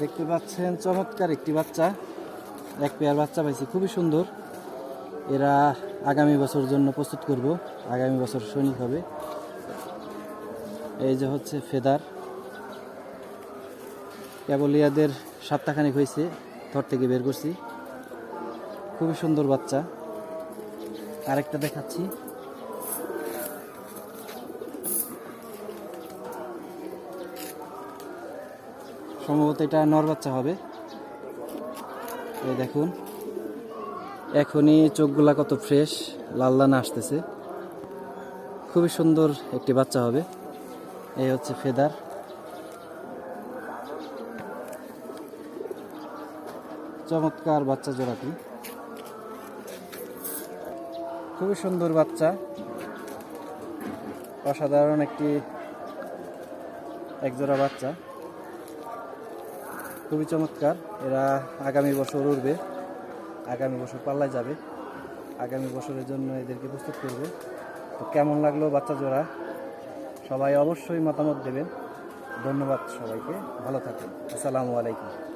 দেখতে পাচ্ছেন চমৎকার একটি বাচ্চা, এক পেয়ার বাচ্চা পাইছি, খুবই সুন্দর। এরা আগামী বছর জন্য প্রস্তুত করব, আগামী বছর সৈনিক হবে। এই যে হচ্ছে ফেদার, কেবল ইয়াদের সপ্তাহখানিক হয়েছে থর থেকে বের করছি। খুবই সুন্দর বাচ্চা। আরেকটা দেখাচ্ছি, সম্ভবত এটা নর বাচ্চা হবে। এই দেখুন, এখনই চোখগুলা কত ফ্রেশ, লাল লাল আসতেছে। খুবই সুন্দর একটি বাচ্চা হবে। এই হচ্ছে ফেদার। চমৎকার বাচ্চা জোড়াটি, খুবই সুন্দর বাচ্চা, অসাধারণ একটি একজোড়া বাচ্চা, খুবই চমৎকার। এরা আগামী বছর উড়বে, আগামী বছর পাল্লায় যাবে। আগামী বছরের জন্য এদেরকে প্রস্তুত করবে। তো কেমন লাগলো বাচ্চা জোড়া, সবাই অবশ্যই মতামত দেবেন। ধন্যবাদ সবাইকে, ভালো থাকুন। আসসালামু আলাইকুম।